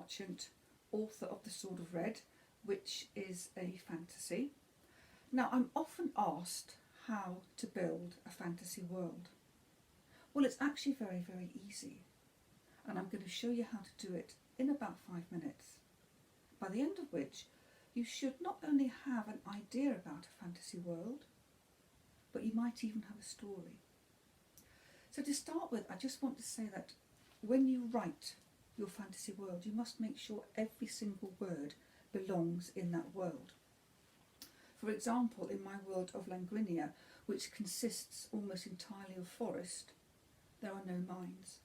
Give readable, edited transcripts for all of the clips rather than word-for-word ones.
Marchant, author of The Sword of Red, which is a fantasy. Now, I'm often asked how to build a fantasy world. Well, it's actually very, very easy, and I'm going to show you how to do it in about 5 minutes, by the end of which you should not only have an idea about a fantasy world, but you might even have a story. So to start with, I just want to say that when you write your fantasy world, you must make sure every single word belongs in that world. For example, in my world of Languinia, which consists almost entirely of forest, there are no mines,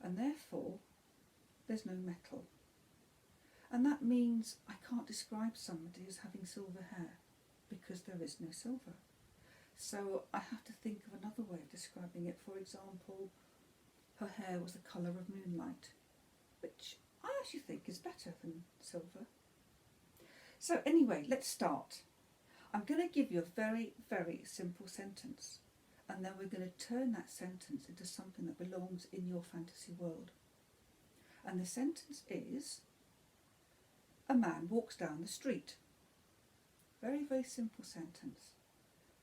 and therefore there's no metal. And that means I can't describe somebody as having silver hair, because there is no silver. So I have to think of another way of describing it. For example, her hair was the colour of moonlight, which I actually think is better than silver. So anyway, let's start. I'm going to give you a very, very simple sentence, and then we're going to turn that sentence into something that belongs in your fantasy world. And the sentence is, a man walks down the street. Very, very simple sentence.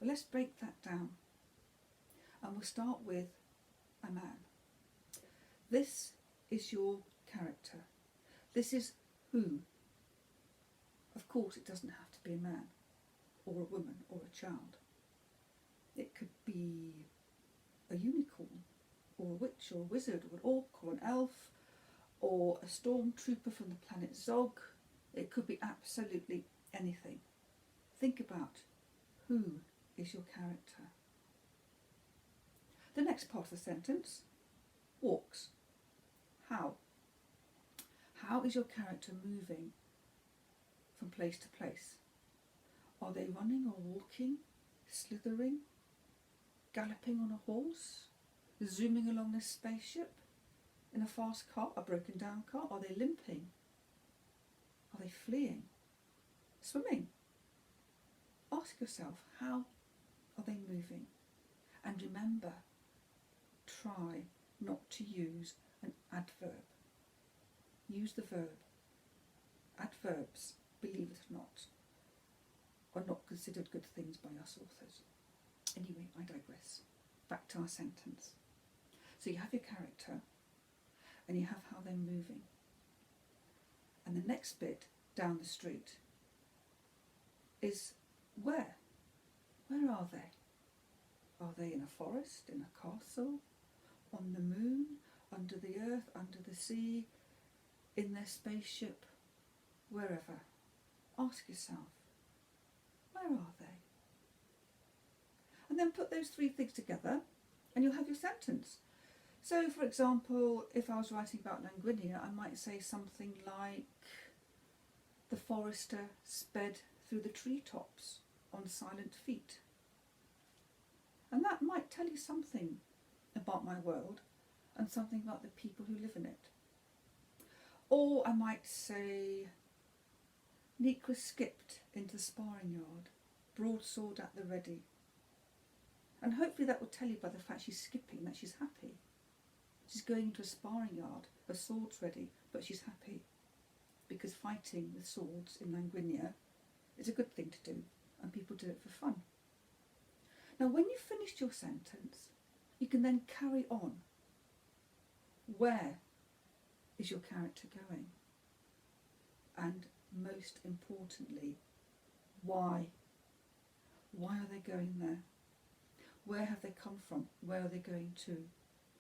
But let's break that down. And we'll start with a man. This is your character. This is who. Of course, it doesn't have to be a man, or a woman, or a child. It could be a unicorn, or a witch, or a wizard, or an orc, or an elf, or a stormtrooper from the planet Zog. It could be absolutely anything. Think about who is your character. The next part of the sentence, walks. How? How is your character moving from place to place? Are they running or walking, slithering, galloping on a horse, zooming along a spaceship, in a fast car, a broken down car? Are they limping? Are they fleeing? Swimming? Ask yourself, how are they moving? And remember, try not to use an adverb. Use the verb. Adverbs, believe it or not, are not considered good things by us authors. Anyway, I digress. Back to our sentence. So you have your character, and you have how they're moving. And the next bit, down the street, is where? Where are they? Are they in a forest, in a castle, on the moon, under the earth, under the sea, in their spaceship, wherever? Ask yourself, where are they? And then put those three things together and you'll have your sentence. So, for example, if I was writing about Languinia, I might say something like, the forester sped through the treetops on silent feet. And that might tell you something about my world and something about the people who live in it. Or I might say, Neekra skipped into the sparring yard, broadsword at the ready. And hopefully that will tell you by the fact she's skipping that she's happy. She's going into a sparring yard, her sword's ready, but she's happy. Because fighting with swords in Languinia is a good thing to do, and people do it for fun. Now, when you've finished your sentence, you can then carry on. Where is your character going? And most importantly, why? Why are they going there? Where have they come from? Where are they going to?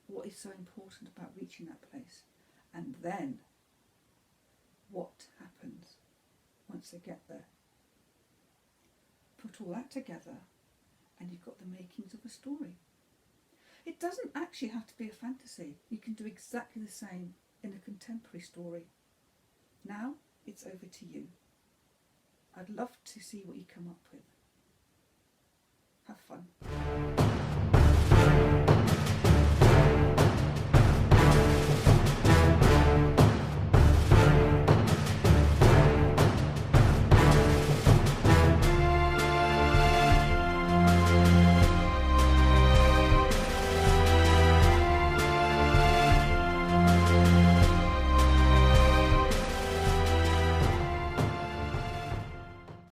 What is so important about reaching that place? And then, what happens once they get there? Put all that together and you've got the makings of a story. It doesn't actually have to be a fantasy. You can do exactly the same in a contemporary story. Now it's over to you. I'd love to see what you come up with. Have fun.